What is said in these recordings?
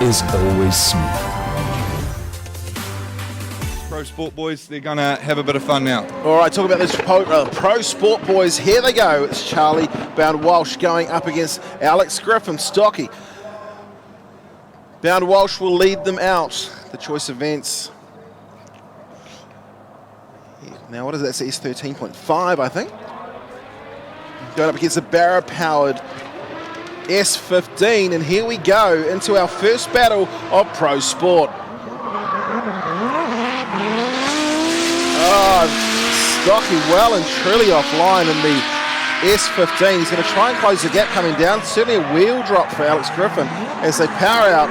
is always smooth. Pro Sport boys, they're going to have a bit of fun now. All right, talk about this Pro Sport boys. Here they go. It's Charlie Bound Walsh going up against Alex Griffin, Stocky. Bound Walsh will lead them out. The choice events. Now, what is that? It's 13.5, I think. Going up against the Barra-powered S15, and here we go into our first battle of Pro Sport. Oh, Stocky well and truly offline in the S15. He's going to try and close the gap coming down. Certainly a wheel drop for Alex Griffin as they power out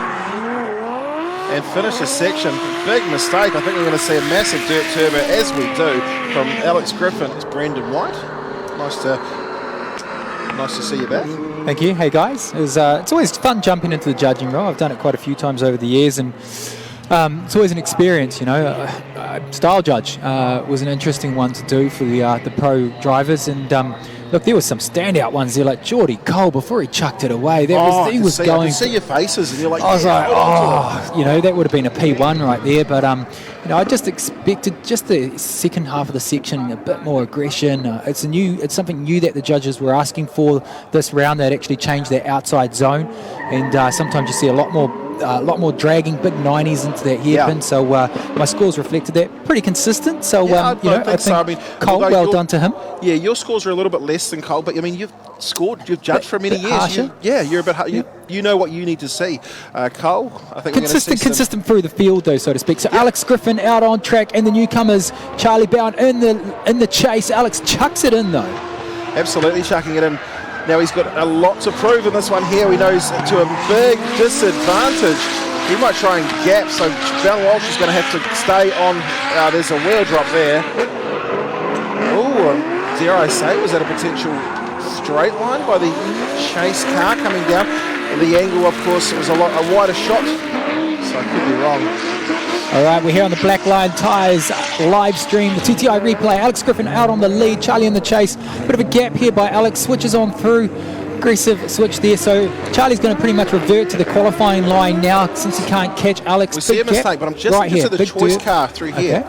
and finish the section. Big mistake. I think we're going to see a massive dirt turbo, as we do, from Alex Griffin. It's Brendon White. Nice to see you back. Thank you. Hey guys, it's always fun jumping into the judging role. I've done it quite a few times over the years, and it's always an experience, you know. Style judge was an interesting one to do for the pro drivers, and look, there was some standout ones there, like Geordie Cole before he chucked it away. He was going. I can see your faces, and you're like, I was like, oh, you know, that would have been a P1 right there. But you know, I just expected just the second half of the section a bit more aggression. It's something new that the judges were asking for this round. They'd actually changed their outside zone, and sometimes you see a lot more dragging, big 90s into that hairpin. Yeah. So my scores reflected that. Pretty consistent. So I think Cole, well done to him. Yeah, your scores are a little bit less than Cole, but I mean, you've judged for many years. You're a bit. You know what you need to see. Cole, I think consistent through the field, though, so to speak. So Alex Griffin out on track, and the newcomers Charlie Bound in the chase. Alex chucks it in though. Absolutely chucking it in. Now he's got a lot to prove in this one here. He knows to a big disadvantage. He might try and gap, so Bound Walsh is going to have to stay on. There's a wheel drop there. Oh, dare I say, was that a potential straight line by the chase car coming down? The angle, of course, it was a wider shot, so I could be wrong. All right, we're here on the Black Line Tyres live stream, the TTI replay. Alex Griffin out on the lead, Charlie in the chase. Bit of a gap here by Alex, switches on through. Aggressive switch there, so Charlie's going to pretty much revert to the qualifying line now since he can't catch Alex. We see a mistake, but I'm just right into the choice car through here.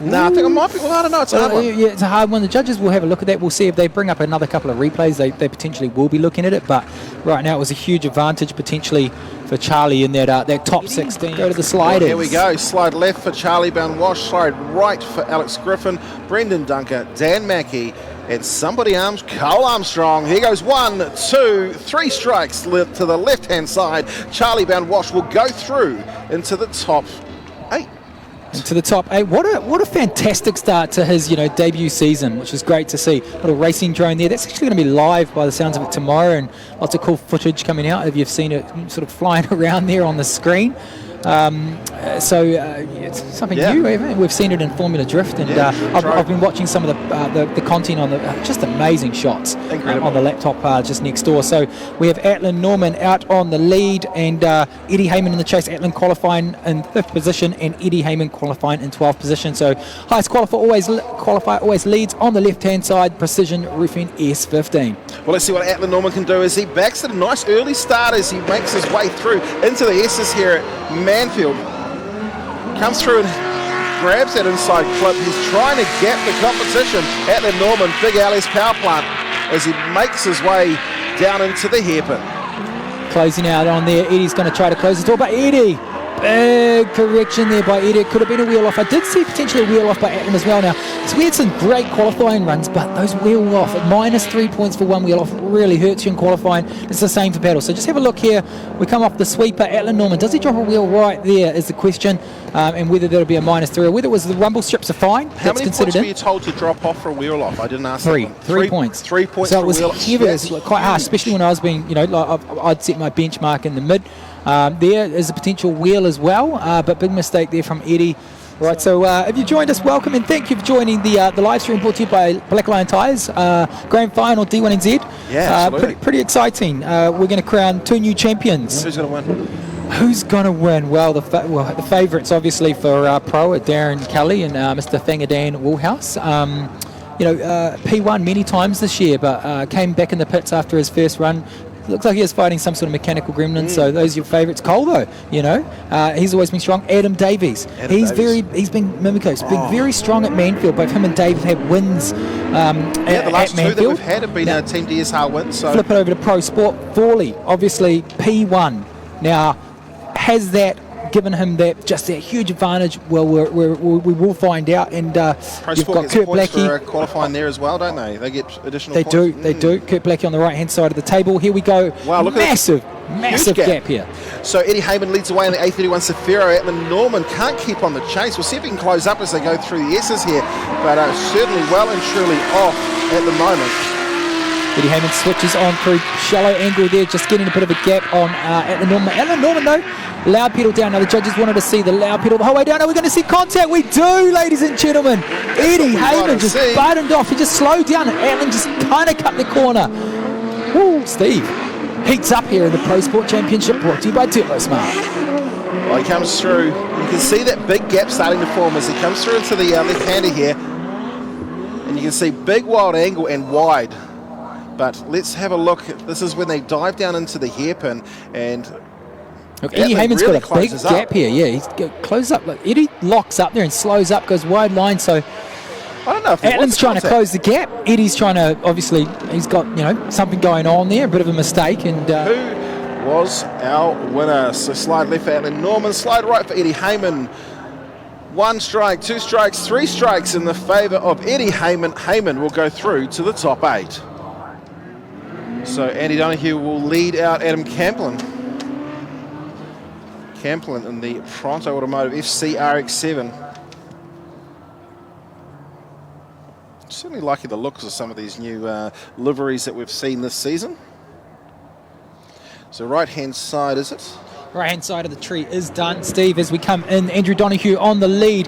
No, I think it might be. Well, I don't know. It's a hard one. Yeah, it's a hard one. The judges will have a look at that. We'll see if they bring up another couple of replays. They potentially will be looking at it. But right now, it was a huge advantage potentially for Charlie in that top 16. Go to the sliders. Here we go. Slide left for Charlie Bound Walsh. Slide right for Alex Griffin, Brendon Dunker, Dan Mackey, and somebody arms Cole Armstrong. Here goes 1, 2, 3 strikes to the left-hand side. Charlie Bound Walsh will go through into the top 8. Into the top 8. What a fantastic start to his debut season, which is great to see. Little racing drone there. That's actually going to be live by the sounds of it tomorrow, and lots of cool footage coming out if you've seen it sort of flying around there on the screen. It's something new, haven't it? We've seen it in Formula Drift, and I've been watching some of the content on the just amazing shots on the laptop just next door. So we have Atlan Norman out on the lead, and Eddie Heyman in the chase. Atlan qualifying in 5th position, and Eddie Heyman qualifying in 12th position. So highest qualifier always leads on the left-hand side. Precision Roofing S15. Well, let's see what Atlan Norman can do as he backs it. A nice early start as he makes his way through into the S's here at Manfeild. Comes through and grabs that inside clip. He's trying to gap the competition. Atlan Norman, Big Ali's power plant, as he makes his way down into the hairpin. Closing out on there. Eddie's going to try to close the door, but Eddie, big correction there by Eddie. It could have been a wheel off. I did see potentially a wheel off by Atlan as well. Now, so we had some great qualifying runs, but those wheel off at -3 points for one wheel off really hurts you in qualifying. It's the same for paddle. So just have a look here. We come off the sweeper. Atlan Norman, does he drop a wheel right there is the question, and whether there'll be a -3 or whether it was the rumble strips are fine. How many points were you told to drop off for a wheel off? I didn't ask. 3 points. 3 points. So for it was wheel heavy. It was quite harsh, especially when I was being, I'd set my benchmark in the mid. There is a potential wheel as well, but big mistake there from Eddie. Right, so if you joined us, welcome, and thank you for joining the live stream brought to you by Black Line Tyres, Grand Final D1NZ. Yeah, absolutely. Pretty exciting. We're going to crown 2 new champions. Who's going to win? Who's going to win? Well, the favourites obviously for Pro are Darren Kelly and Mr. Fangadan Woolhouse. P1 many times this year, but came back in the pits after his first run. looks like he is fighting some sort of mechanical gremlin. So those are your favourites. Cole, though, you know, he's always been strong. Adam Davies, he's been Mimico's been very strong at Manfeild. Both him and Dave have had wins. The last at two that we've Manfeild. had have been Team DSR wins. So Flip it over to Pro Sport. Forley, obviously P1. Now, has that given him that huge advantage? Well, we will find out. And Pro you've Sport got gets Kurt points Blackie. for qualifying there as well, don't they? They get additional They points. do. Kurt Blackie on the right-hand side of the table. Here we go. Wow, look at massive gap. gap here. So Eddie Heyman leads away in the A31 Safiro. Atlan Norman can't keep on the chase. We'll see if he can close up as they go through the S's here, but certainly well and truly off at the moment. Eddie Heyman switches on through shallow angle there, just getting a bit of a gap on Atlan Norman. Atlan Norman, though, loud pedal down. Now the judges wanted to see the loud pedal the whole way down. Now we're going to see contact. We do, ladies and gentlemen. Eddie Heyman just buttoned off. He just slowed down, and Atlan just kind of cut the corner. Woo, Steve heats up here in the Pro Sport Championship, brought to you by Turbosmart. Well, he comes through. You can see that big gap starting to form as he comes through into the left-hander here, and you can see big wild angle and wide. But let's have a look. This is when they dive down into the hairpin, and look, Eddie Heyman's really got a big gap here. Yeah, he's closes up. Look, Eddie locks up there and slows up, goes wide line. So I don't know if Atlan's trying to close the gap. Eddie's trying to, obviously, he's got, you know, something going on there, a bit of a mistake. And who was our winner? So slide left for Atlan Norman, slide right for Eddie Heyman. 1 strike, 2 strikes, 3 strikes in the favour of Eddie Heyman. Heyman will go through to the top 8. So Andy Donoghue will lead out Adam Camplin. Camplin in the Pronto Automotive FC RX-7. Certainly liking the looks of some of these new liveries that we've seen this season. So right-hand side, is it? right-hand side of the tree is done, Steve, as we come in. Andrew Donoghue on the lead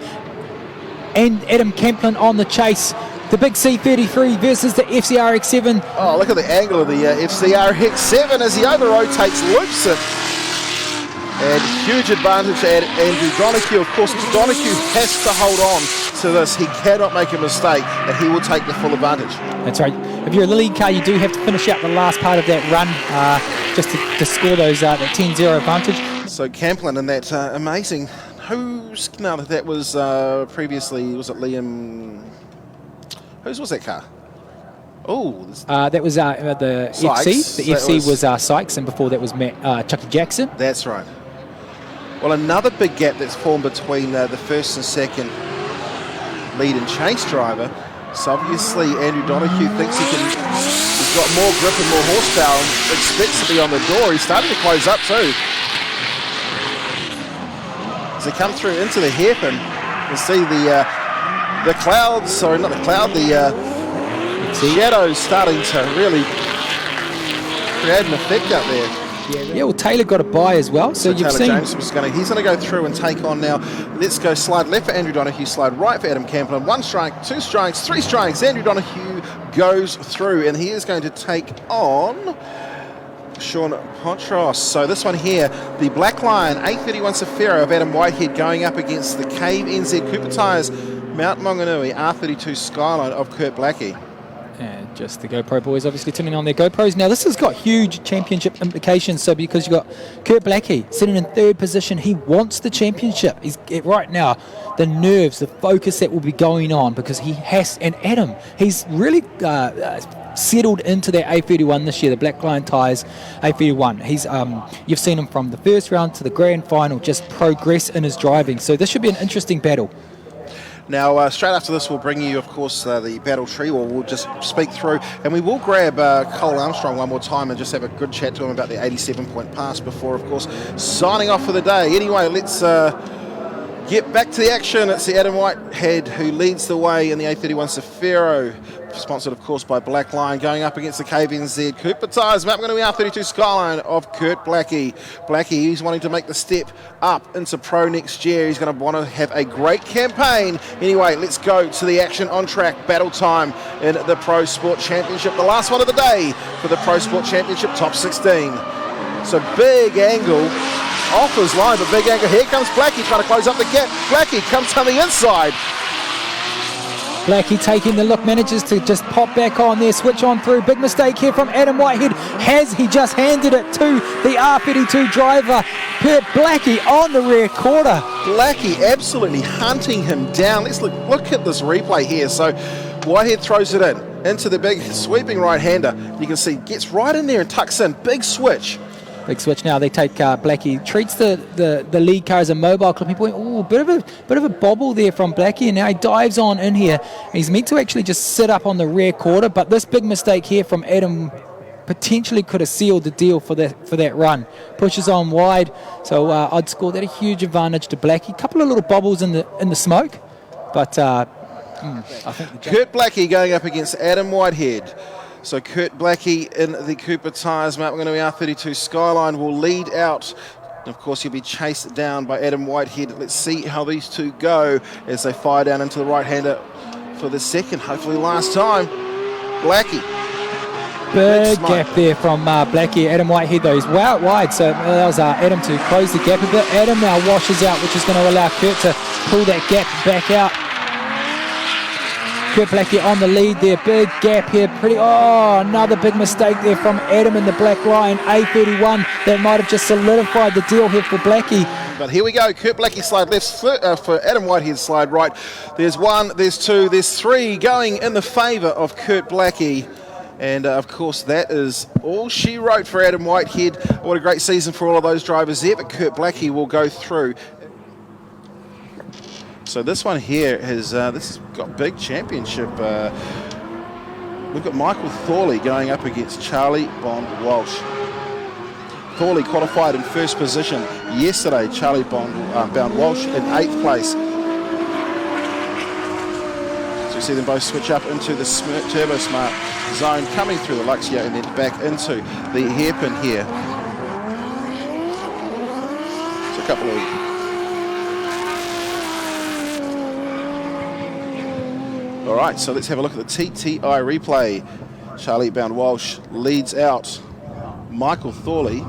and Adam Camplin on the chase. The big C33 versus the FCRX7. Oh, look at the angle of the FCRX7 as he over-rotates, loops it. And huge advantage to Andrew Donoghue. Of course, Donoghue has to hold on to this. He cannot make a mistake, and he will take the full advantage. That's right. If you're a lead car, you do have to finish out the last part of that run just to score those that 10-0 advantage. So Camplin in that amazing. Who's now that was previously? Was it Liam? Whose was that car? Oh, that was the Sykes. FC. The FC was Sykes, and before that was Chucky Jackson. That's right. Well, another big gap that's formed between the first and second lead and chase driver. So obviously Andrew Donoghue thinks he's got more grip and more horsepower and expects to be on the door. He's starting to close up too. As they come through into the hairpin, you see the clouds, sorry, not the cloud, the shadows starting to really create an effect out there. Yeah, well, Taylor got a bye as well. So you've Taylor seen James was he's going to go through and take on now. Let's go slide left for Andrew Donoghue, slide right for Adam Camplin. 1 strike, 2 strikes, 3 strikes. Andrew Donoghue goes through, and he is going to take on Sean Pontros. So this one here, the Black Lion 831 Safira of Adam Whitehead going up against the Cave NZ Cooper Tyres Mount Maunganui R32 Skyline of Kurt Blackie. And just the GoPro boys obviously turning on their GoPros. Now this has got huge championship implications. So because you've got Kurt Blackie sitting in 3rd position, he wants the championship. He's right now, the nerves, the focus that will be going on because he has, and Adam, he's really settled into that A31 this year, the Black Lion Tyres A31. He's you've seen him from the first round to the grand final just progress in his driving. So this should be an interesting battle. Now, straight after this, we'll bring you, of course, the battle tree, or we'll just speak through, and we will grab Cole Armstrong one more time and just have a good chat to him about the 87-point pass before, of course, signing off for the day. Anyway, let's get back to the action. It's the Adam Whitehead who leads the way in the A31 Safiro, sponsored, of course, by Black Lion, going up against the KVNZ Cooper Tyres Mount Maunganui R32 Skyline of Kurt Blackie. Blackie, he's wanting to make the step up into Pro next year. He's going to want to have a great campaign. Anyway, let's go to the action on track. Battle time in the Pro Sport Championship, the last one of the day for the Pro Sport Championship Top 16. So big angle off his line, but big angle. Here comes Blackie trying to close up the gap. Blackie comes on the inside. Blackie taking the look, manages to just pop back on there, switch on through. Big mistake here from Adam Whitehead. He just handed it to the R32 driver, Kurt Blackie, on the rear quarter. Blackie absolutely hunting him down. Let's look at this replay here. So Whitehead throws it into the big sweeping right-hander. You can see gets right in there and tucks in. Big switch. Big switch now. They take Blackie, treats the lead car as a mobile clipping point. Oh, bit of a bobble there from Blackie, and now he dives on in here. He's meant to actually just sit up on the rear quarter, but this big mistake here from Adam potentially could have sealed the deal for that run. Pushes on wide, so I'd score that a huge advantage to Blackie. A couple of little bobbles in the smoke, but I think Kurt Blackie going up against Adam Whitehead. So Kurt Blackie in the Cooper Tyres, Mark, we're going to be R32 Skyline, will lead out. Of course, he'll be chased down by Adam Whitehead. Let's see how these two go as they fire down into the right-hander for the second, hopefully last time. Blackie. Big gap there from Blackie. Adam Whitehead, though, he's wide, so it allows Adam to close the gap a bit. Adam now washes out, which is going to allow Kurt to pull that gap back out. Kurt Blackie on the lead there, big gap here, another big mistake there from Adam in the black line, A31, that might have just solidified the deal here for Blackie. But here we go, Kurt Blackie slide left for Adam Whitehead slide right. There's one, there's two, there's three going in the favour of Kurt Blackie. And of course that is all she wrote for Adam Whitehead. What a great season for all of those drivers there, but Kurt Blackie will go through. So this one here this has got big championship. We've got Michael Thorley going up against Charlie Bond Walsh. Thorley qualified in first position yesterday. Charlie Bound Walsh in 8th place. So you see them both switch up into the Turbosmart zone, coming through the Luxia and then back into the hairpin here. So a couple of all right, so let's have a look at the TTI replay. Charlie Bound Walsh leads out Michael Thorley.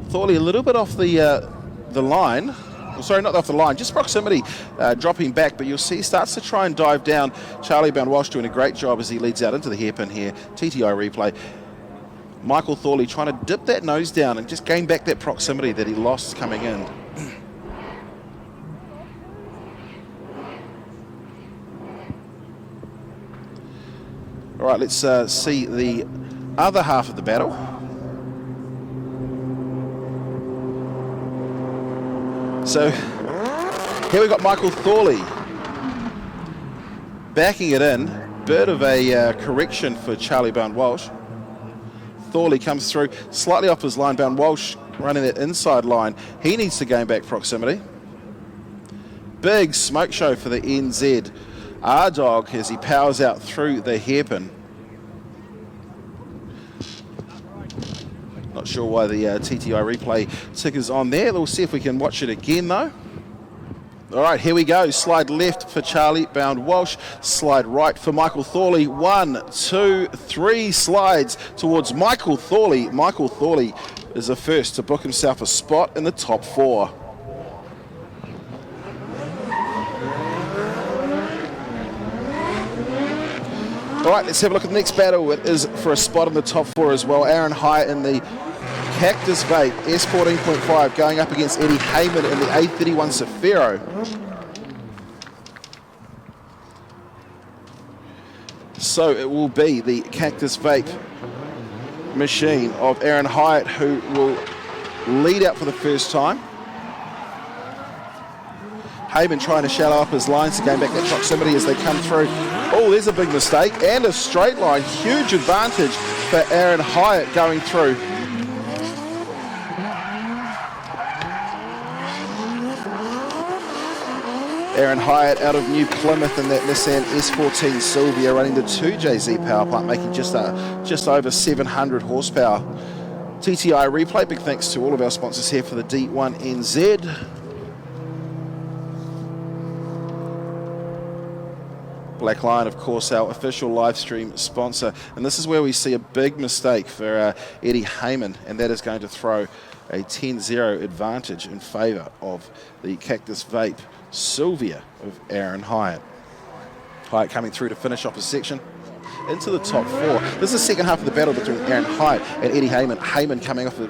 Thorley a little bit off the line. Well, sorry, not off the line, just proximity, dropping back, but you'll see he starts to try and dive down. Charlie Bound Walsh doing a great job as he leads out into the hairpin here. TTI replay. Michael Thorley trying to dip that nose down and just gain back that proximity that he lost coming in. All right, let's see the other half of the battle. So here we've got Michael Thorley backing it in. Bit of a correction for Charlie Bound Walsh. Thorley comes through slightly off his line. Bound Walsh running that inside line. He needs to gain back proximity. Big smoke show for the NZ. R-Dog as he powers out through the hairpin. Not sure why the TTI replay ticker's on there. We'll see if we can watch it again though. All right, here we go. Slide left for Charlie Bound Walsh. Slide right for Michael Thorley. 1, 2, 3 slides towards Michael Thorley. Michael Thorley is the first to book himself a spot in the top 4. All right, let's have a look at the next battle. It is for a spot in the top 4 as well. Aaron Hyatt in the Cactus Vape S14.5 going up against Eddie Heyman in the A31 Safiro. So it will be the Cactus Vape machine of Aaron Hyatt who will lead out for the first time. Heyman trying to shallow up his lines to gain back that proximity as they come through. Oh, there's a big mistake and a straight line. Huge advantage for Aaron Hyatt going through. Aaron Hyatt out of New Plymouth in that Nissan S14 Sylvia running the 2JZ power plant, making just over 700 horsepower. TTI replay, big thanks to all of our sponsors here for the D1NZ. Black Lion, of course, our official live stream sponsor. And this is where we see a big mistake for Eddie Heyman, and that is going to throw a 10-0 advantage in favour of the Cactus Vape Sylvia of Aaron Hyatt. Hyatt coming through to finish off his section into the top 4. This is the second half of the battle between Aaron Hyatt and Eddie Heyman. Heyman coming off a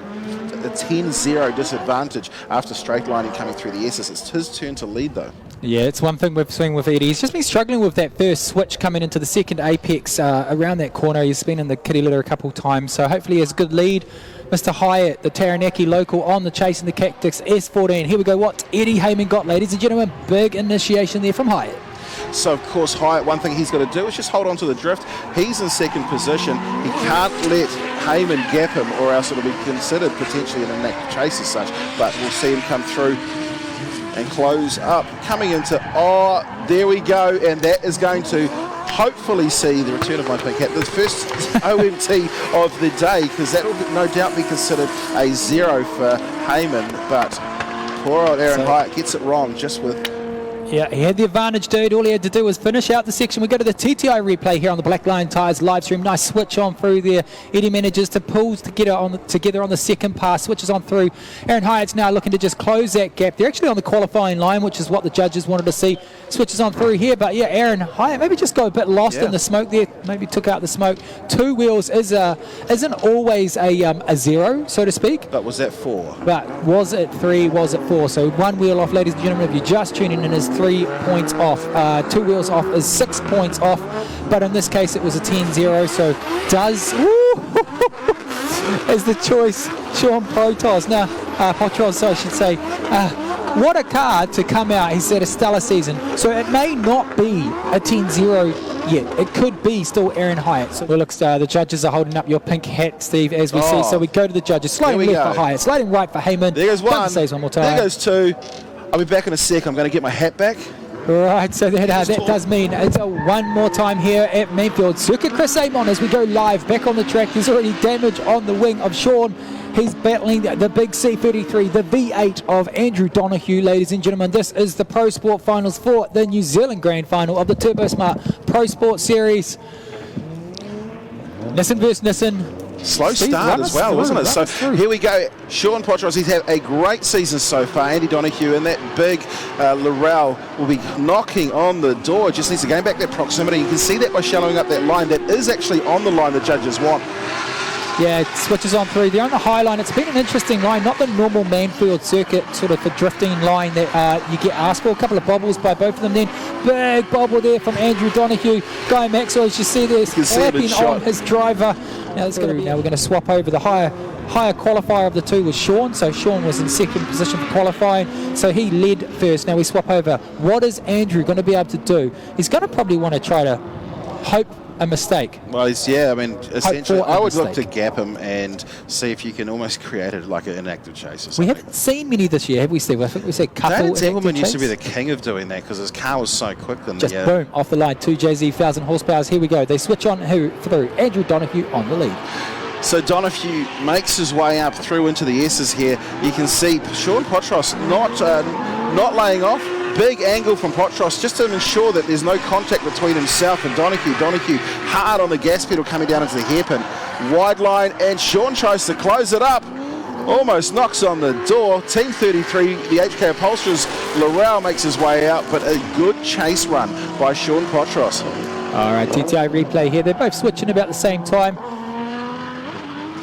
10-0 disadvantage after straight lining coming through the S's. It's his turn to lead though. Yeah, it's one thing we've seen with Eddie. He's just been struggling with that first switch coming into the second apex around that corner. He's been in the kitty litter a couple of times, so hopefully he has a good lead. Mr. Hyatt, the Taranaki local, on the chase in the Cactus S14. Here we go. What's Eddie Heyman got, ladies and gentlemen? Big initiation there from Hyatt. So, of course, Hyatt, one thing he's got to do is just hold on to the drift. He's in second position. He can't let Heyman gap him, or else it'll be considered potentially an inactive chase as such. But we'll see him come through and close up. Coming into, oh, there we go. And that is going to hopefully see the return of my pink hat. The first OMT of the day, because that will no doubt be considered a 0 for Heyman. But poor old Aaron Hyatt gets it wrong just with... Yeah, he had the advantage, dude. All he had to do was finish out the section. We go to the TTI replay here on the Black Lion Tyres live stream. Nice switch on through there. Eddie manages to pull together on the second pass. Switches on through. Aaron Hyatt's now looking to just close that gap. They're actually on the qualifying line, which is what the judges wanted to see. Switches on through here, but yeah, Aaron Hyatt maybe just got a bit lost in the smoke there. Maybe took out the smoke. 2 wheels isn't always a 0, so to speak. But was that 4? But was it 3? Was it 4? So 1 wheel off, ladies and gentlemen. If you're just tuning in, is 3 points off. 2 wheels off is 6 points off. But in this case, it was a 10-0. So does is the choice Sean Potros. Now, Potros, I should say. What a card to come out. He's had a stellar season. So it may not be a 10-0 yet. It could be still Aaron Hyatt. So well, looks, the judges are holding up your pink hat, Steve, as we see. So we go to the judges. Sliding left for Hyatt. Sliding right for Heyman. There goes one. Saves one more time. There goes 2. I'll be back in a sec. I'm going to get my hat back. Right, so that does mean it's a one more time here at Manfeild. Circuit Chris Amon as we go live back on the track. There's already damage on the wing of Sean. He's battling the big C33, the V8 of Andrew Donoghue, ladies and gentlemen. This is the Pro Sport Finals for the New Zealand Grand Final of the Turbosmart Pro Sport Series. Nissan versus Nissan. Slow start as well, wasn't it? So here we go. Sean Potros, he's had a great season so far. Andy Donoghue and that big Laurel will be knocking on the door. Just needs to gain back that proximity. You can see that by shallowing up that line. That is actually on the line the judges want. Yeah, it switches on through. They're on the high line. It's been an interesting line, not the normal Manfeild circuit sort of the drifting line that you get asked for. A couple of bobbles by both of them then. Big bobble there from Andrew Donoghue. Guy Maxwell, as you see there, slapping on his driver. Now we're going to swap over. The higher qualifier of the two was Sean. So Sean was in second position for qualifying. So he led first. Now we swap over. What is Andrew going to be able to do? He's going to probably want to try to hope a mistake. Well, essentially, I would look to gap him and see if you can almost create it like an inactive chase or something. We haven't seen many this year, have we, Steve? I think we said couple. David used to be the king of doing that because his car was so quick. Just boom, off the line, 2JZ, 1,000 horsepower. Here we go. They switch on through. Andrew Donoghue on the lead. So Donoghue makes his way up through into the S's here. You can see Sean Potros not laying off. Big angle from Potros just to ensure that there's no contact between himself and Donoghue. Donoghue hard on the gas pedal coming down into the hairpin. Wide line, and Sean tries to close it up. Almost knocks on the door. Team 33, the HK Upholsterers, Laurel makes his way out, but a good chase run by Sean Potros. All right, TTI replay here. They're both switching about the same time.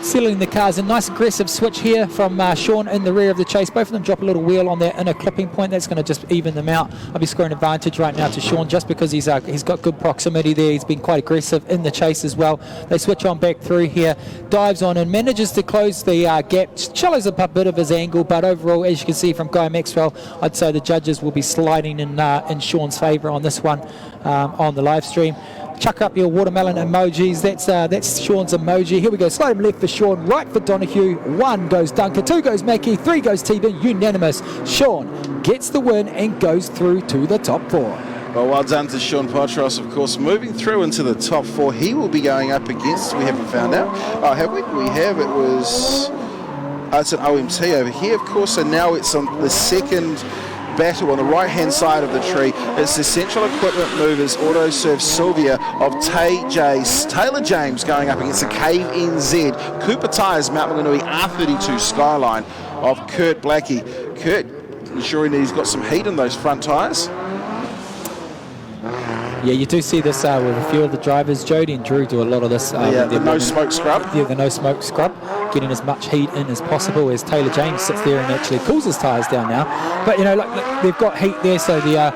Settling the cars. A nice aggressive switch here from Sean in the rear of the chase. Both of them drop a little wheel on their inner clipping point. That's going to just even them out. I'll be scoring advantage right now to Sean just because he's got good proximity there. He's been quite aggressive in the chase as well. They switch on back through here. Dives on and manages to close the gap. Shallows up a bit of his angle, but overall, as you can see from Guy Maxwell, I'd say the judges will be sliding in Sean's favour on this one on the live stream. Chuck up your watermelon emojis. That's Sean's emoji. Here we go. Slide him left for Sean, right for Donoghue. 1 goes Duncan, 2 goes Mackie, 3 goes T-Bin. Unanimous. Sean gets the win and goes through to the top 4. Well done to Sean Potros, of course, moving through into the top 4. He will be going up against, we haven't found out. Oh, have we? We have. It was, it's an OMT over here, of course. So now it's on the second battle on the right hand side of the tree. It's the Central Equipment Movers Auto Serve Sylvia of Taylor James going up against the Cave NZ Cooper Tyres Mount Maunganui R32 Skyline of Kurt Blackie. Kurt, ensuring that he's got some heat in those front tyres. Yeah, you do see this with a few of the drivers. Jody and Drew do a lot of this. The no smoke scrub. Yeah, the no smoke scrub, getting as much heat in as possible as Taylor James sits there and actually cools his tyres down now. But, you know, look, they've got heat there, so the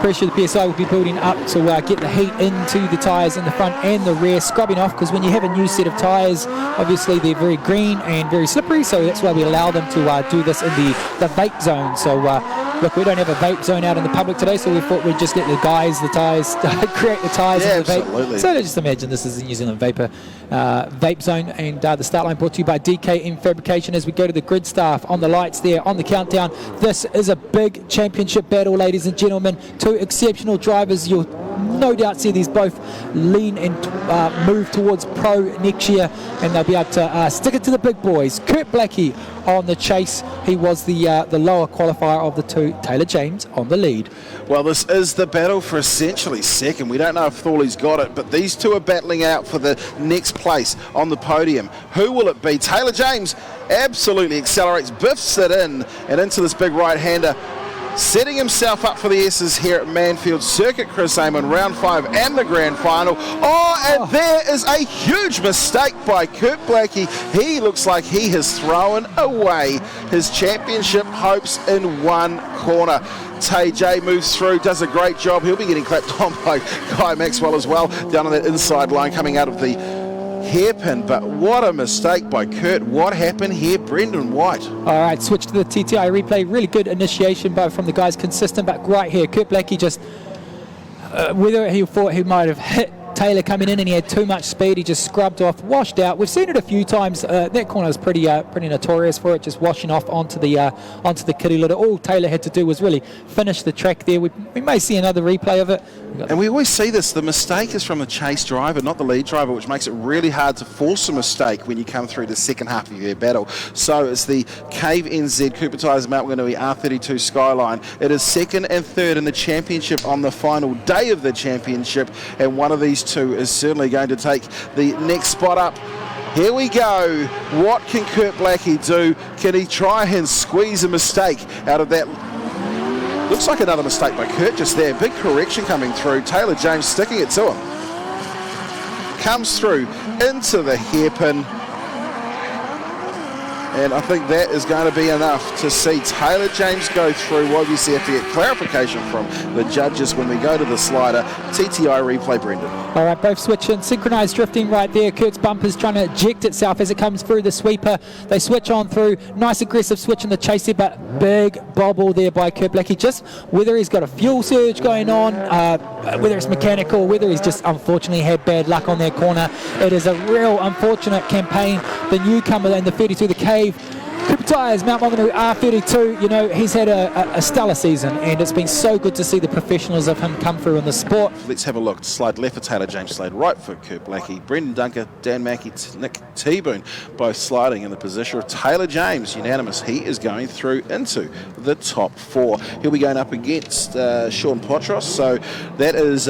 pressure of the PSI will be building up to get the heat into the tyres in the front and the rear, scrubbing off, because when you have a new set of tyres, obviously they're very green and very slippery, so that's why we allow them to do this in the vape zone. So look, we don't have a vape zone out in the public today, so we thought we'd just let the guys, the tyres, create the tyres in the vape. So just imagine this is the New Zealand Vapor vape zone, and the start line brought to you by DKM Fabrication as we go to the grid staff on the lights there on the countdown. This is a big championship battle, ladies and gentlemen. Two exceptional drivers. You'll no doubt see these both lean and move towards pro next year, and they'll be able to stick it to the big boys. Kurt Blackie on the chase. He was the lower qualifier of the two. Taylor James on the lead. Well, this is the battle for essentially second. We don't know if Thorley's got it, but these two are battling out for the next place on the podium. Who will it be? Taylor James absolutely accelerates, biffs it in and into this big right-hander, setting himself up for the S's here at Manfeild Circuit, Chris Amon, round 5 and the grand final. And there is a huge mistake by Kurt Blackie. He looks like he has thrown away his championship hopes in one corner. Tay J moves through, does a great job. He'll be getting clapped on by Guy Maxwell as well, down on that inside line coming out of the hairpin. But what a mistake by Kurt. What happened here? Brendon White. All right, switch to the TTI replay. Really good initiation from the guys, consistent, but right here, Kurt Blackie just, whether he thought he might have hit Taylor coming in and he had too much speed, he just scrubbed off, washed out. We've seen it a few times. That corner was pretty notorious for it, just washing off onto the kitty litter. All Taylor had to do was really finish the track there. We may see another replay of it. And we always see this. The mistake is from the chase driver, not the lead driver, which makes it really hard to force a mistake when you come through the second half of your battle. So it's the Cave NZ Cooper Tyres Mount Waitanui R32 Skyline. It is second and third in the championship on the final day of the championship, and one of these two is certainly going to take the next spot up. Here we go. What can Kurt Blackie do? Can he try and squeeze a mistake out of that? Looks like another mistake by Kurt just there. Big correction coming through. Taylor James sticking it to him. Comes through into the hairpin. And I think that is going to be enough to see Taylor James go through. We'll obviously have to get clarification from the judges when we go to the slider. TTI replay, Brendon. All right, both switching, synchronised drifting right there. Kurt's bumper's trying to eject itself as it comes through the sweeper. They switch on through. Nice aggressive switch in the chase there, but big bobble there by Kurt Blackie. Just whether he's got a fuel surge going on, whether it's mechanical, whether he's just unfortunately had bad luck on that corner. It is a real unfortunate campaign. The newcomer in the 32, the Cave Cooper Tyres, Mount Waitanui R32, you know, he's had a stellar season, and it's been so good to see the professionals of him come through in the sport. Let's have a look. Slide left for Taylor James, slide right for Kurt Blackie. Brendan Dunker, Dan Mackey, Nick T-Boone, both sliding in the position of Taylor James. Unanimous. He is going through into the top 4. He'll be going up against Sean Potros, so that is...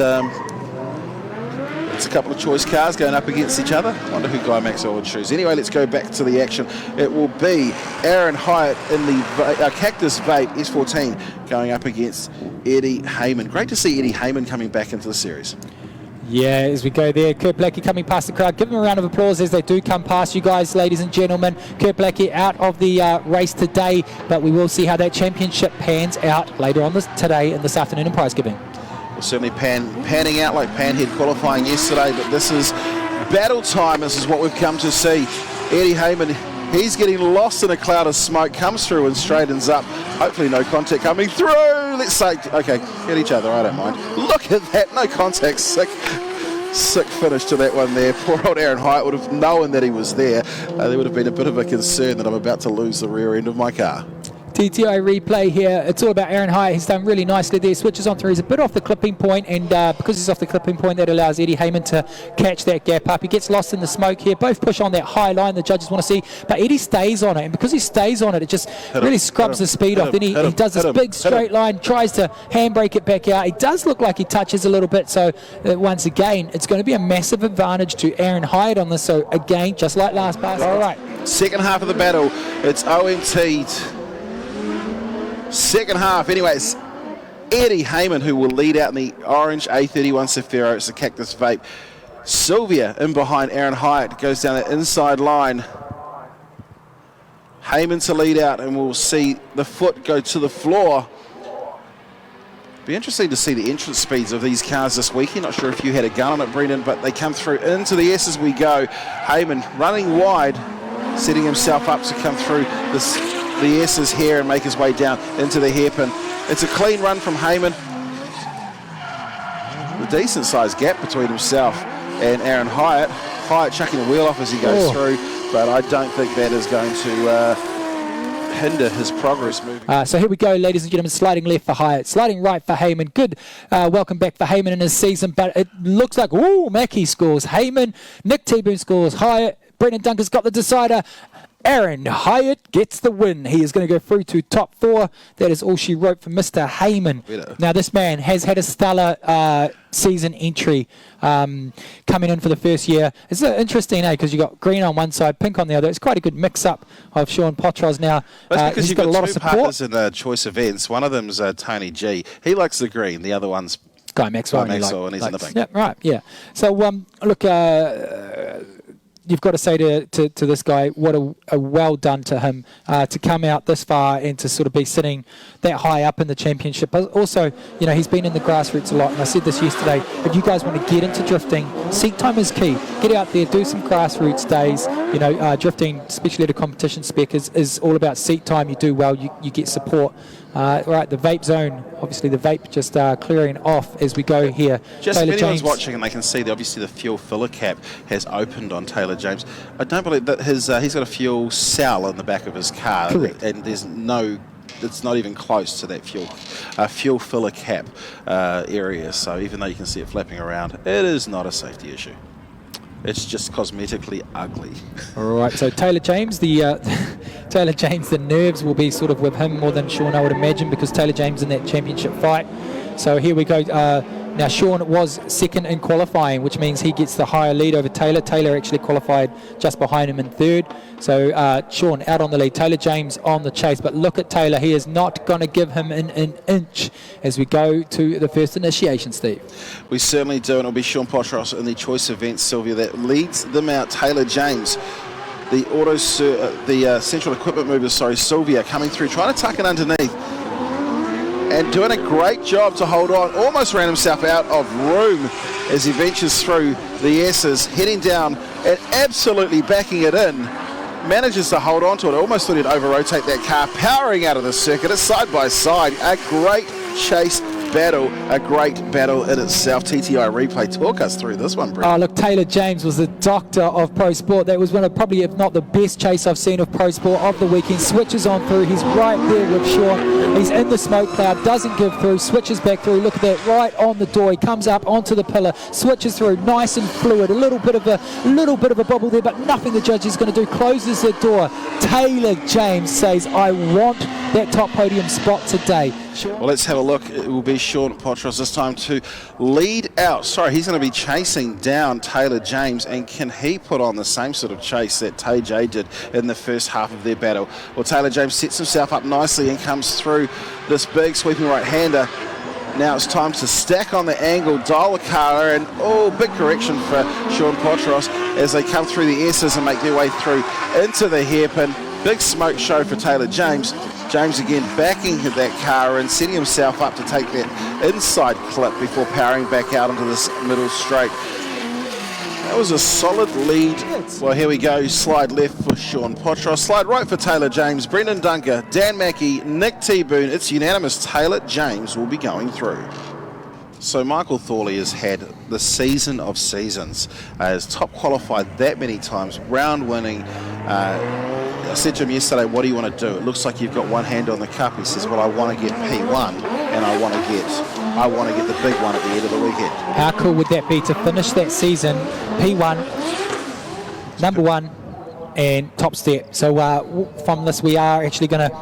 it's a couple of choice cars going up against each other. I wonder who Guy Maxwell would choose. Anyway, let's go back to the action. It will be Aaron Hyatt in the Cactus Vape S14 going up against Eddie Heyman. Great to see Eddie Heyman coming back into the series. Yeah, as we go there, Kurt Blackie coming past the crowd. Give them a round of applause as they do come past you guys, ladies and gentlemen. Kurt Blackie out of the race today, but we will see how that championship pans out later on today and this afternoon in prize giving. Certainly panning out like Panhead qualifying yesterday, but this is battle time. This is what we've come to see. Eddie Heyman, he's getting lost in a cloud of smoke, comes through and straightens up. Hopefully no contact coming through. Let's say, okay, hit each other, I don't mind. Look at that, no contact, sick finish to that one there. Poor old Aaron Hyatt would have known that he was there. There would have been a bit of a concern that I'm about to lose the rear end of my car. TTI replay here. It's all about Aaron Hyatt. He's done really nicely there. Switches on through. He's a bit off the clipping point, and because he's off the clipping point, that allows Eddie Heyman to catch that gap up. He gets lost in the smoke here. Both push on that high line the judges want to see, but Eddie stays on it, and because he stays on it, it just really scrubs the speed off. Then he does this big straight line, tries to handbrake it back out. He does look like he touches a little bit, so once again, it's going to be a massive advantage to Aaron Hyatt on this. So again, just like last pass. All right. Second half of the battle, it's OMT'd. Second half, anyway, it's Eddie Heyman who will lead out in the orange A31 Cefiro. It's the Cactus Vape. Sylvia in behind Aaron Hyatt goes down the inside line. Heyman to lead out, and we'll see the foot go to the floor. Be interesting to see the entrance speeds of these cars this weekend. Not sure if you had a gun on it, Brendon, but they come through into the S as we go. Heyman running wide, setting himself up to come through the S's here and make his way down into the hairpin. It's a clean run from Heyman. A decent sized gap between himself and Aaron Hyatt. Hyatt chucking the wheel off as he goes through, but I don't think that is going to hinder his progress moving. So here we go, ladies and gentlemen. Sliding left for Hyatt, sliding right for Heyman. Good welcome back for Heyman in his season, but it looks like, Mackie scores. Heyman, Nick T-Boone scores. Hyatt, Brendan Duncan's got the decider. Aaron Hyatt gets the win. He is going to go through to top 4. That is all she wrote for Mr. Heyman. Now, this man has had a stellar season entry coming in for the first year. It's interesting, because you've got green on one side, pink on the other. It's quite a good mix-up of Sean Potros now. That's because he's got a lot of support. Partners in choice events. One of them's Tony G. He likes the green. The other one's Guy Maxwell. And he's in the pink. Yeah, right, yeah. So, look... you've got to say to this guy, what a well done to him to come out this far and to sort of be sitting that high up in the championship. But also, he's been in the grassroots a lot, and I said this yesterday, if you guys want to get into drifting, seat time is key. Get out there, do some grassroots days. Drifting, especially at a competition spec, is all about seat time. You do well, you get support. Right, the vape zone, obviously the vape just clearing off as we go here. Just Taylor if anyone's James watching and they can see that obviously the fuel filler cap has opened on Taylor James. I don't believe that he's got a fuel cell in the back of his car. Correct. And there's it's not even close to that fuel filler cap area. So even though you can see it flapping around, it is not a safety issue. It's just cosmetically ugly. All right, so Taylor James, the nerves will be sort of with him more than Sean, I would imagine, because Taylor James in that championship fight. So here we go. Now, Sean was second in qualifying, which means he gets the higher lead over Taylor. Taylor actually qualified just behind him in third. So Sean out on the lead. Taylor James on the chase. But look at Taylor. He is not going to give him an inch as we go to the first initiation, Steve. We certainly do, and it'll be Sean Potros in the choice event, Sylvia, that leads them out. Taylor James, the central equipment mover, Sylvia, coming through, trying to tuck it underneath. And doing a great job to hold on. Almost ran himself out of room as he ventures through the S's, heading down and absolutely backing it in. Manages to hold on to it. Almost thought he'd over-rotate that car, powering out of the circuit. It's side by side. A great chase battle, a great battle in itself. TTI replay, talk us through this one, Brett. Oh, look, Taylor James was the doctor of Pro Sport. That was one of probably, if not the best chase I've seen of Pro Sport of the weekend. Switches on through. He's right there with Sean. He's in the smoke cloud, doesn't give through, switches back through. Look at that, right on the door. He comes up onto the pillar, switches through, nice and fluid. A little bit of a bobble there, but nothing the judge is going to do. Closes the door. Taylor James says, I want that top podium spot today. Well, let's have a look. It will be Sean Potros this time to lead out. Sorry, he's going to be chasing down Taylor James, and can he put on the same sort of chase that Tay J did in the first half of their battle? Well, Taylor James sets himself up nicely and comes through this big sweeping right-hander. Now it's time to stack on the angle, dial the car, and big correction for Sean Potros as they come through the S's and make their way through into the hairpin. Big smoke show for Taylor James. James again backing that car and setting himself up to take that inside clip before powering back out into this middle straight. That was a solid lead. Well, here we go. Slide left for Sean Potros. Slide right for Taylor James. Brendan Dunker, Dan Mackey, Nick T-Boone. It's unanimous. Taylor James will be going through. So Michael Thorley has had the season of seasons. Has top qualified that many times, round winning. I said to him yesterday, what do you want to do? It looks like you've got one hand on the cup. He says, well, I want to get P1 and I want to get the big one at the end of the weekend. How cool would that be to finish that season P1, number 1 and top step? So from this we are actually going to,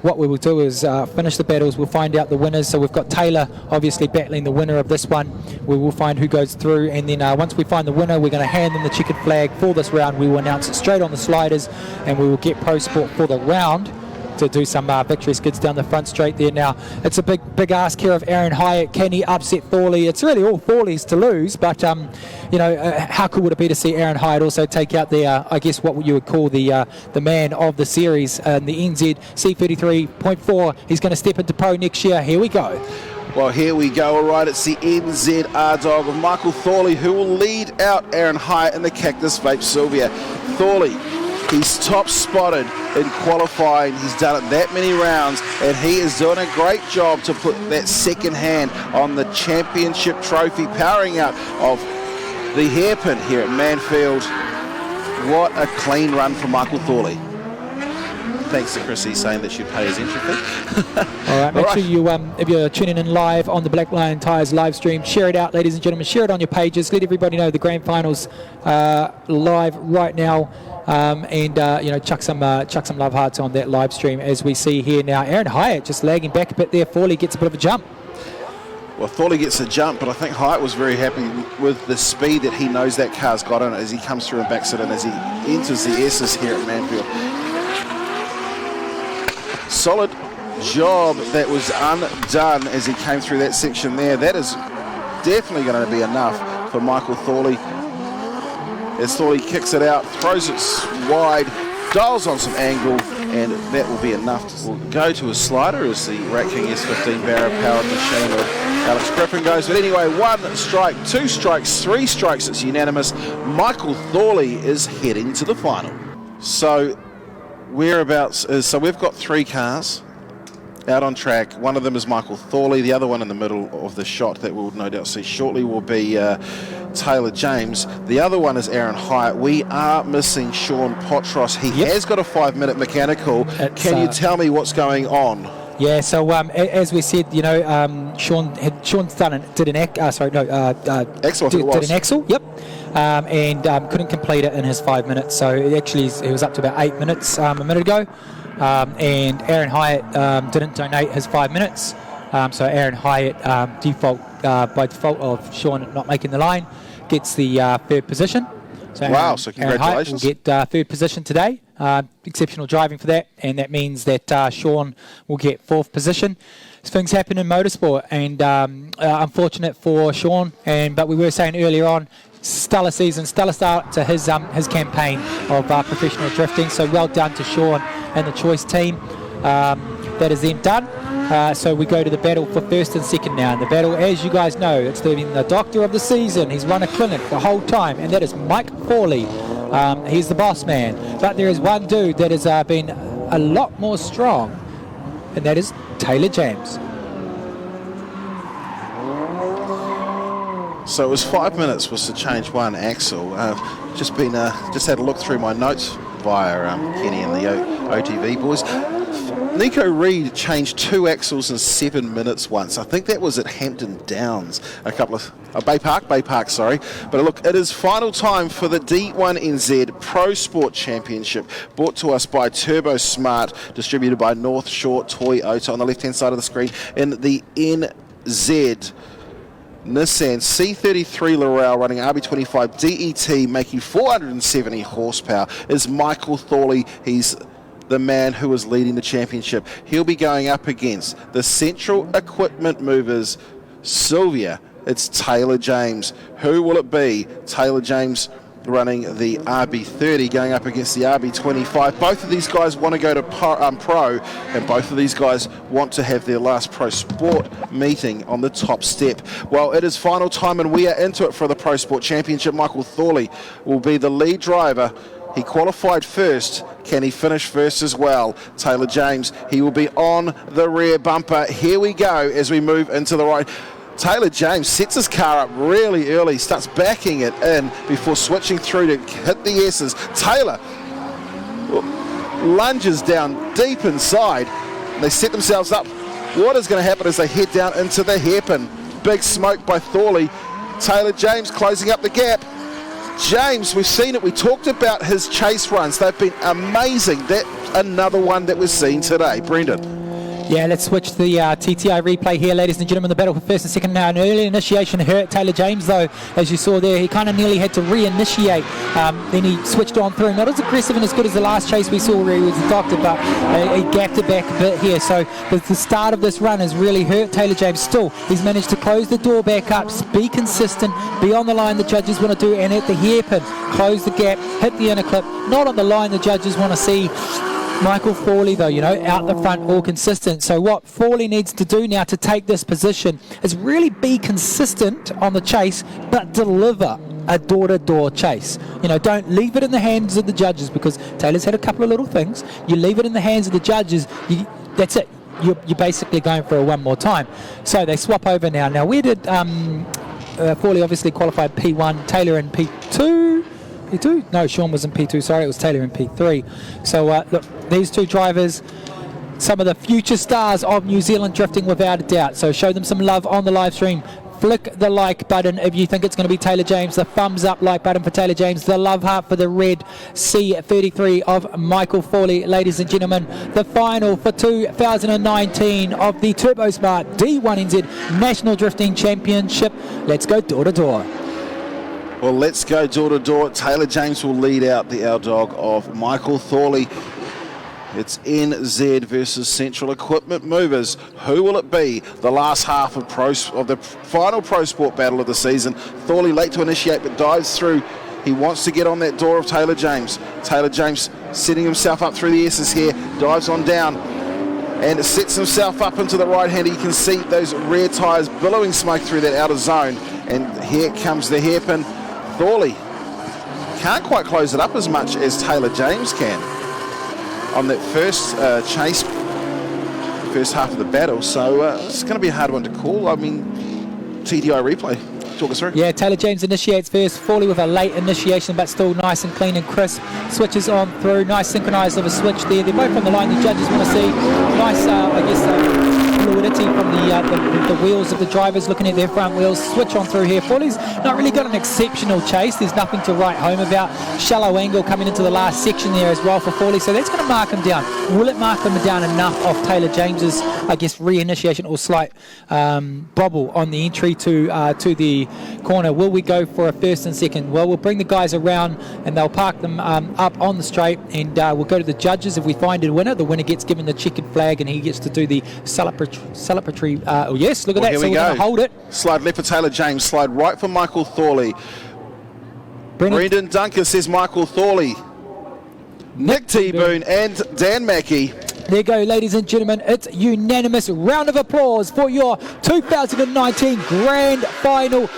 what we will do is finish the battles. We'll find out the winners. So we've got Taylor obviously battling the winner of this one. We will find who goes through, and then once we find the winner, we're going to hand them the checkered flag for this round. We will announce it straight on the sliders, and we will get Pro Sport for the round. to do some victory skids down the front straight there. Now, it's a big ask here of Aaron Hyatt. Can he upset Thorley? It's really all Thorley's to lose, but how cool would it be to see Aaron Hyatt also take out the, I guess what you would call the man of the series, the NZ C33.4. He's going to step into pro next year. Here we go. Well, here we go. All right, it's the NZ R-Dog of Michael Thorley who will lead out Aaron Hyatt in the Cactus Vape Sylvia. Thorley, he's top spotted in qualifying. He's done it that many rounds, and he is doing a great job to put that second hand on the championship trophy, powering out of the hairpin here at Manfeild. What a clean run for Michael Thorley. Thanks to Chrissy saying that she'd pay his entry fee. All right, make sure you, if you're tuning in live on the Black Lion Tyres live stream, share it out, ladies and gentlemen. Share it on your pages. Let everybody know the grand finals live right now, chuck some love hearts on that live stream as we see here now. Aaron Hyatt just lagging back a bit there. Thorley gets a bit of a jump. Well, Thorley gets a jump, but I think Hyatt was very happy with the speed that he knows that car's got on it as he comes through and backs it in as he enters the S's here at Manfeild. Solid job that was undone as he came through that section there. That is definitely going to be enough for Michael Thorley. As Thorley kicks it out, throws it wide, dials on some angle, and that will be enough. We'll go to a slider as the Rat King S15 barrow-powered machine of Alex Griffin goes. But anyway, 1 strike, 2 strikes, 3 strikes, it's unanimous. Michael Thorley is heading to the final. So whereabouts is, so we've got 3 cars out on track. One of them is Michael Thorley. The other one in the middle of the shot that we'll no doubt see shortly will be Taylor James. The other one is Aaron Hyatt. We are missing Sean Potros. He has got a 5-minute mechanical. Can you tell me what's going on? Yeah, so as we said, Sean's did an axle. Did an axle, yep, and couldn't complete it in his 5 minutes. So actually, he was up to about 8 minutes a minute ago. And Aaron Hyatt didn't donate his 5 minutes. So Aaron Hyatt, by default of Sean not making the line, gets the 3rd position. So wow, so congratulations. Aaron Hyatt will get 3rd position today. Exceptional driving for that, and that means that Sean will get 4th position. Things happen in motorsport, and unfortunate for Sean. But we were saying earlier on, stellar season, stellar start to his campaign of professional drifting. So well done to Sean and the Choice team. That is them done. So we go to the battle for 1st and 2nd now. And the battle, as you guys know, it's been the doctor of the season. He's run a clinic the whole time, and that is Mike Thorley. He's the boss man. But there is one dude that has been a lot more strong, and that is Taylor James. So it was 5 minutes was to change one axle. Just had a look through my notes via Kenny and the OTV boys. Nico Reed changed 2 axles in 7 minutes once. I think that was at Hampton Downs, Bay Park, sorry. But look, it is final time for the D1NZ Pro Sport Championship, brought to us by Turbosmart, distributed by North Shore Toyota on the left-hand side of the screen, in the NZ Nissan C33 Laurel running RB25 DET, making 470 horsepower, is Michael Thorley. He's the man who is leading the championship. He'll be going up against the Central Equipment Movers Sylvia. It's Taylor James. Who will it be? Taylor James running the RB30 going up against the RB25. Both of these guys want to go to pro, and both of these guys want to have their last Pro Sport meeting on the top step. Well, it is final time and we are into it for the Pro Sport Championship. Michael Thorley will be the lead driver. He qualified first. Can he finish first as well? Taylor James, he will be on the rear bumper. Here we go as we move into the right. Taylor James sets his car up really early, starts backing it in before switching through to hit the S's. Taylor lunges down deep inside. They set themselves up. What is going to happen as they head down into the hairpin? Big smoke by Thorley. Taylor James closing up the gap. James, we've seen it. We talked about his chase runs. They've been amazing. That another one that we've seen today. Brendon. Yeah, let's switch the TTI replay here, ladies and gentlemen. The battle for first and second now. An early initiation hurt Taylor James, though, as you saw there. He kind of nearly had to reinitiate. Then he switched on through. Not as aggressive and as good as the last chase we saw where he was a doctor, but he gapped it back a bit here. So the start of this run has really hurt Taylor James. Still, he's managed to close the door back up, be consistent, be on the line the judges want to do, and at the hairpin, close the gap, hit the inner clip. Not on the line the judges want to see. Michael Fawley, though, out the front, all consistent. So what Fawley needs to do now to take this position is really be consistent on the chase, but deliver a door-to-door chase. Don't leave it in the hands of the judges, because Taylor's had a couple of little things. You leave it in the hands of the judges, that's it. You're basically going for a one more time. So they swap over now. Now, where did Fawley obviously qualified P1, Taylor in P2? P2? No, Sean was in P2, sorry, it was Taylor in P3. So look, these two drivers, some of the future stars of New Zealand drifting without a doubt. So show them some love on the live stream. Flick the like button if you think it's going to be Taylor James. The thumbs up like button for Taylor James. The love heart for the red C33 of Michael Fawley. Ladies and gentlemen, the final for 2019 of the Turbosmart D1NZ National Drifting Championship. Let's go door to door. Well, let's go door to door. Taylor James will lead out the our dog of Michael Fawley. It's NZ versus Central Equipment Movers. Who will it be? The last half of the final Pro Sport battle of the season. Fawley late to initiate, but dives through. He wants to get on that door of Taylor James. Taylor James setting himself up through the S's here. Dives on down and sets himself up into the right hand. You can see those rear tyres billowing smoke through that outer zone. And here comes the hairpin. Fawley can't quite close it up as much as Taylor James can on that first chase, first half of the battle. So it's going to be a hard one to call. I mean, TDI replay. Talk us through. Yeah, Taylor James initiates first. Fawley with a late initiation, but still nice and clean and crisp. Switches on through. Nice synchronised of a switch there. They're both on the line the judges want to see. Nice, fluidity from the wheels of the drivers, looking at their front wheels. Switch on through here. Fawley's not really got an exceptional chase. There's nothing to write home about. Shallow angle coming into the last section there as well for Fawley, so that's going to mark him down. Will it mark him down enough off Taylor James's, reinitiation or slight bobble on the entry to the corner? Will we go for a first and second? Well, we'll bring the guys around and they'll park them up on the straight, and we'll go to the judges. If we find a winner, the winner gets given the checkered flag and he gets to do the celebratory. Yes, look at that. So we're going to hold it. Slide left for Taylor James, slide right for Michael Fawley. Brendon Duncan says Michael Fawley. Nick T-Boone and Dan Mackey. There you go, ladies and gentlemen. It's unanimous round of applause for your 2019 Grand Final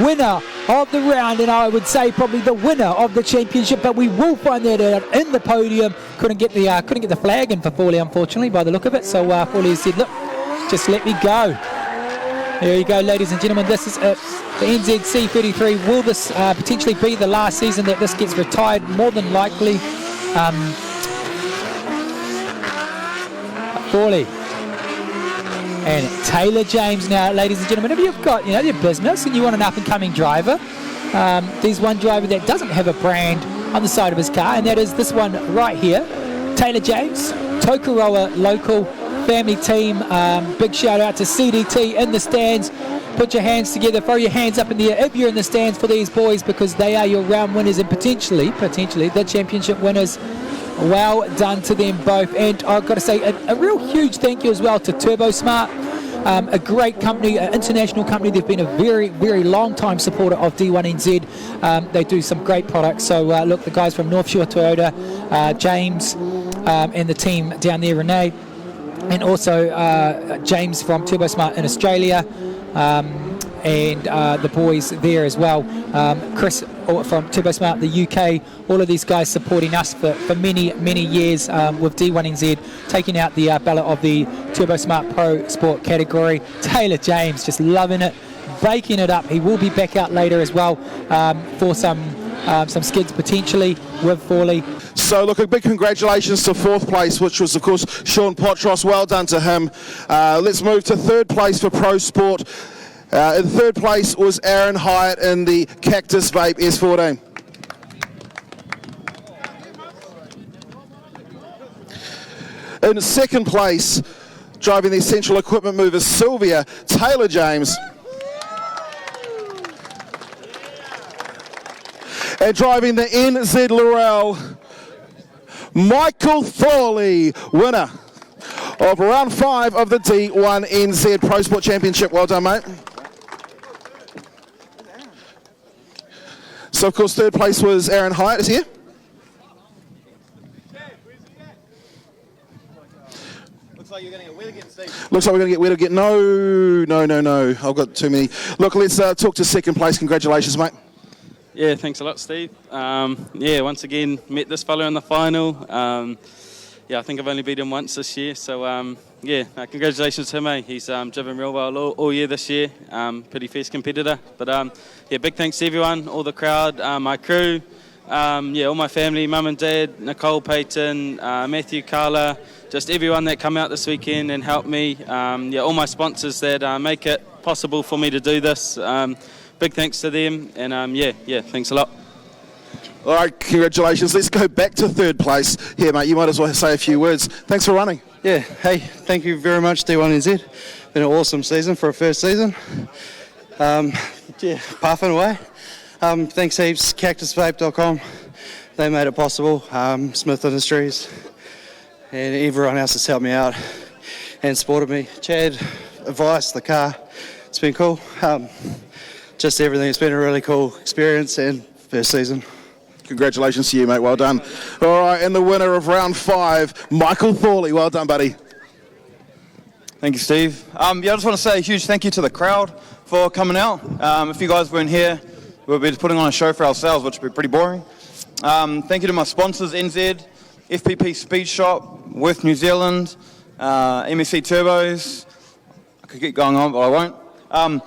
winner of the round, and I would say probably the winner of the championship. But we will find that out in the podium. Couldn't get the flag in for Fawley, unfortunately, by the look of it. So Fawley said, "Look, just let me go." There you go, ladies and gentlemen. This is it. The NZC 33. Will this potentially be the last season that this gets retired? More than likely. Fawley and Taylor James now, ladies and gentlemen. If you've got your business and you want an up-and-coming driver, there's one driver that doesn't have a brand on the side of his car, and that is this one right here, Taylor James, Tokoroa local family team. Big shout out to CDT in the stands. Put your hands together, throw your hands up in the air if you're in the stands for these boys, because they are your round winners and potentially the championship winners. Well done to them both. And I've got to say a real huge thank you as well to Turbosmart, a great company, an international company. They've been a very, very long time supporter of D1NZ. They do some great products. So look, the guys from North Shore Toyota, James and the team down there, Renee, and also James from Turbosmart in Australia, and the boys there as well, Chris from Turbosmart the UK. All of these guys supporting us for many, many years with D1NZ, taking out the ballot of the Turbosmart Pro Sport category. Taylor James just loving it, baking it up. He will be back out later as well for some skids potentially with Fawley. So look, a big congratulations to fourth place, which was of course Sean Potros. Well done to him. Let's move to third place for Pro Sport. In third place was Aaron Hyatt in the Cactus Vape S14. In second place, Driving the Essential Equipment Movers, Sylvia Taylor-James. And driving the NZ Laurel, Michael Thorley, winner of round 5 of the D1NZ Pro Sport Championship. Well done, mate. So, of course, third place was Aaron Hyatt. Is he here? Looks like you're going to get wet again, Steve. Looks like we're going to get wet again. No. I've got too many. Look, let's talk to second place. Congratulations, mate. Yeah, thanks a lot, Steve. Once again, met this fella in the final. I think I've only beat him once this year. So, congratulations to him, eh? He's driven real well all year this year. Pretty fierce competitor. But, big thanks to everyone, all the crowd, my crew, all my family, mum and dad, Nicole, Peyton, Matthew, Carla, just everyone that come out this weekend and helped me. All my sponsors that make it possible for me to do this. Big thanks to them, and thanks a lot. All right, congratulations. Let's go back to third place. Here, mate, you might as well say a few words. Thanks for running. Yeah, hey, thank you very much, D1NZ. Been an awesome season for a first season. Puffing away. Thanks heaps, cactusvape.com. They made it possible. Smith Industries, and everyone else has helped me out and supported me. Chad, advice, the car. It's been cool. Just everything. It's been a really cool experience and first season. Congratulations to you, mate. Well done. All right, and the winner of round 5, Michael Thorley. Well done, buddy. Thank you, Steve. I just want to say a huge thank you to the crowd for coming out. If you guys weren't here, we'll be putting on a show for ourselves, which would be pretty boring. Thank you to my sponsors, NZ, FPP Speed Shop, Worth New Zealand, MSC Turbos. I could keep going on, but I won't.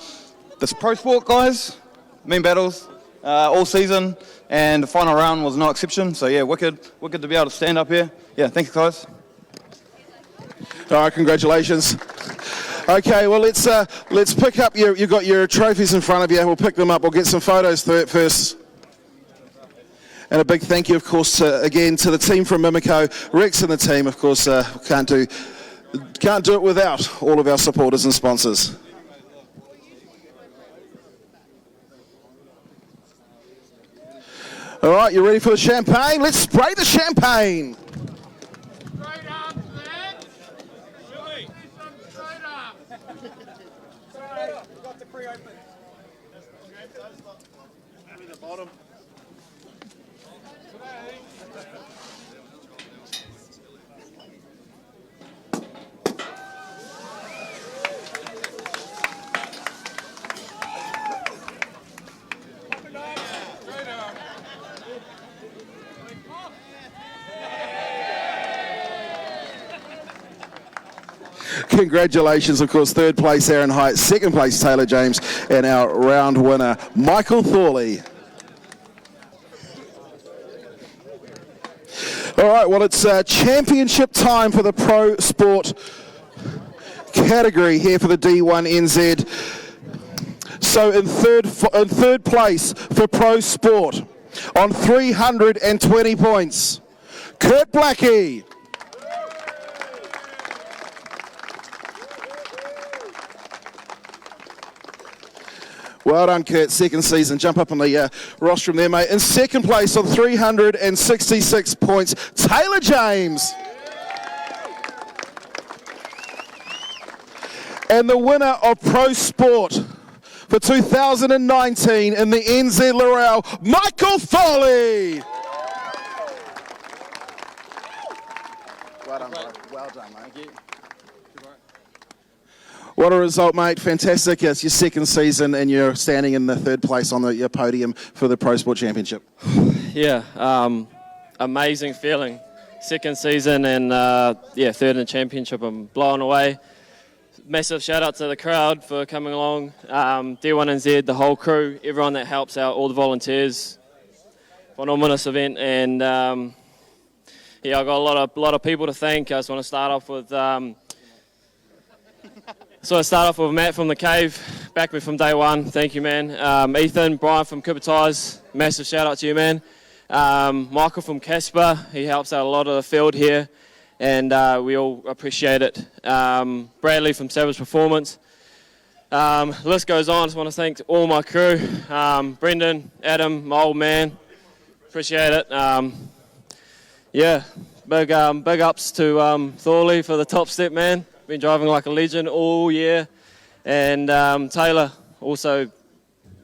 This Pro Sport, guys, mean battles all season, and the final round was no exception. So yeah, wicked to be able to stand up here. Yeah, thank you, guys. All right, congratulations. Okay, well let's pick up you've got your trophies in front of you. We'll pick them up. We'll get some photos first. And a big thank you, of course, again to the team from Mimico, Rex and the team. Of course, can't do it without all of our supporters and sponsors. All right, you ready for the champagne? Let's spray the champagne. Straight up, man. Billy, straight up. Sorry, got the pre-open. I'm in the bottom. Congratulations, of course, third place Aaron Hyatt, second place Taylor James, and our round winner Michael Thorley. All right, well, it's championship time for the Pro Sport category here for the D1NZ. So in third place for Pro Sport on 320 points, Kurt Blackie. Well done, Kurt. Second season. Jump up on the rostrum there, mate. In second place on 366 points, Taylor James. And the winner of Pro Sport for 2019 in the NZ Laurel, Michael Thorley. Well done, bro. Well done, mate. Thank you. What a result, mate. Fantastic. It's your second season and you're standing in the third place on your podium for the Pro Sport Championship. Yeah, amazing feeling. Second season and, third in the championship. I'm blown away. Massive shout out to the crowd for coming along. D1NZ, the whole crew, everyone that helps out, all the volunteers for an this event. And, I got a lot of people to thank. I just want to start off with... So I start off with Matt from The Cave, backed me from day one. Thank you, man. Ethan, Brian from Cooper Tyres, massive shout out to you, man. Michael from Casper, he helps out a lot of the field here. and we all appreciate it. Bradley from Savage Performance. List goes on. I just want to thank all my crew, Brendon, Adam, my old man. Appreciate it. Big ups to Thorley for the top step, man. Been driving like a legend all year. And Taylor, also,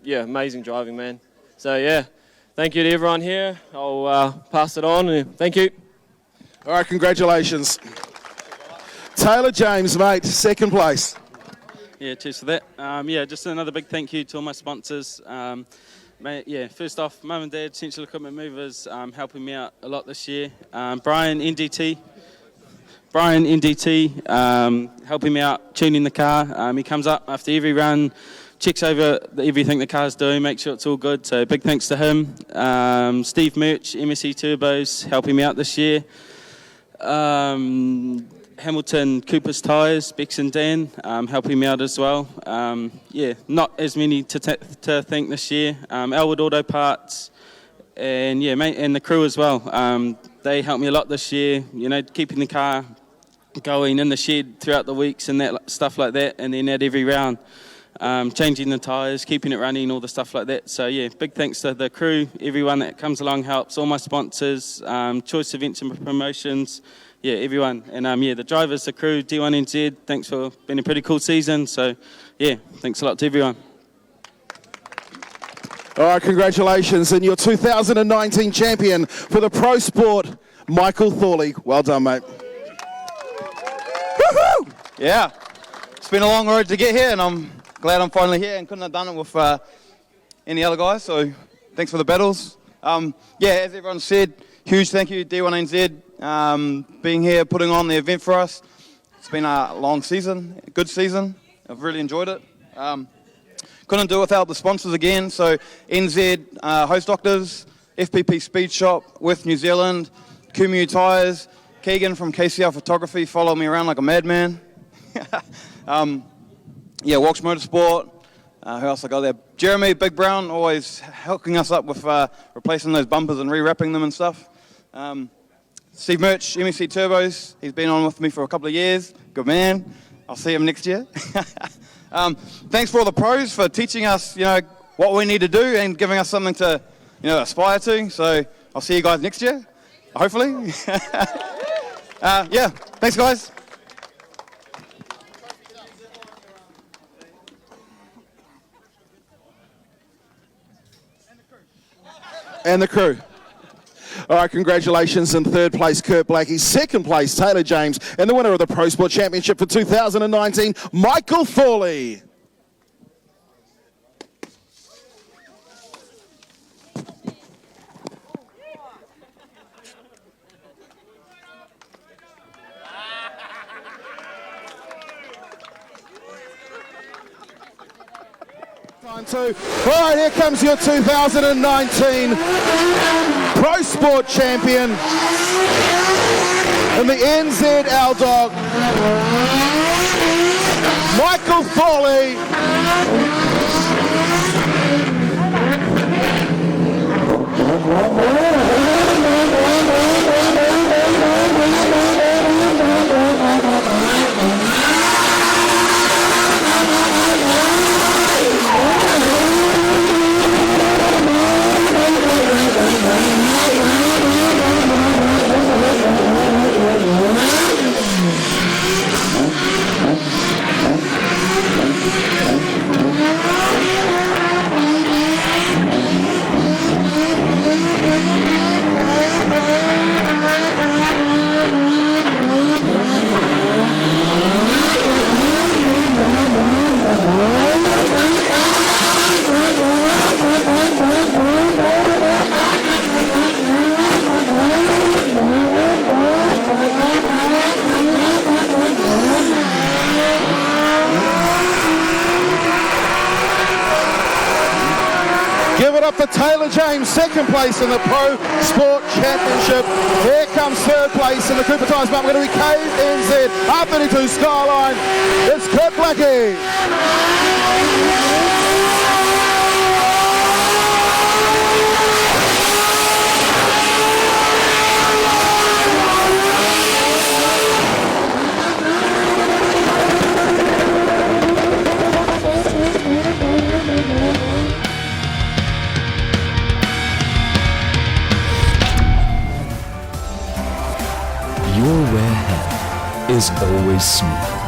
amazing driving, man. So, thank you to everyone here. I'll pass it on. Thank you. All right, congratulations. Taylor James, mate, second place. Yeah, cheers for that. Just another big thank you to all my sponsors. First off, Mum and Dad, Essential Equipment Movers, helping me out a lot this year. Brian, NDT, helping me out tuning the car. He comes up after every run, checks over everything the car's doing, makes sure it's all good. So big thanks to him. Steve Murch, MSE Turbos, helping me out this year. Hamilton Cooper's Tyres, Bex and Dan, helping me out as well. Not as many to thank this year. Elwood Auto Parts, and and the crew as well. They helped me a lot this year. Keeping the car going in the shed throughout the weeks and that stuff like that, and then at every round, changing the tyres, keeping it running, all the stuff like that. So big thanks to the crew, everyone that comes along helps, all my sponsors, Choice Events and Promotions, everyone. And the drivers, the crew, D1NZ, thanks for being a pretty cool season. So thanks a lot to everyone. All right, congratulations, and your 2019 champion for the Pro Sport, Michael Thorley. Well done, mate. Woohoo! Yeah, it's been a long road to get here, and I'm glad I'm finally here, and couldn't have done it with any other guys, so thanks for the battles. As everyone said, huge thank you to D1NZ being here, putting on the event for us. It's been a long season, a good season. I've really enjoyed it. Couldn't do it without the sponsors again, so NZ Host Doctors, FPP Speed Shop with New Zealand, Kumu Tyres, Keegan from KCR Photography, follow me around like a madman. Walsh Motorsport, who else I got there? Jeremy, Big Brown, always hooking us up with replacing those bumpers and re-wrapping them and stuff. Steve Murch, MSC Turbos, he's been on with me for a couple of years. Good man. I'll see him next year. Thanks for all the pros for teaching us, what we need to do and giving us something to, aspire to. So I'll see you guys next year, hopefully. Thanks, guys. And the crew. All right, congratulations. In third place, Kurt Blackie. Second place, Taylor James. And the winner of the Pro Sport Championship for 2019, Michael Thorley. Time two. All right, here comes your 2019 Pro Sport champion in the NZ L-Dog, Michael Thorley. Give it up for Taylor James, second place in the Pro Sport Championship. Here comes third place in the Cooper Tyres, but we're going to be KNZ R32 Skyline. It's Kurt Blackie. your wear hat is always smooth.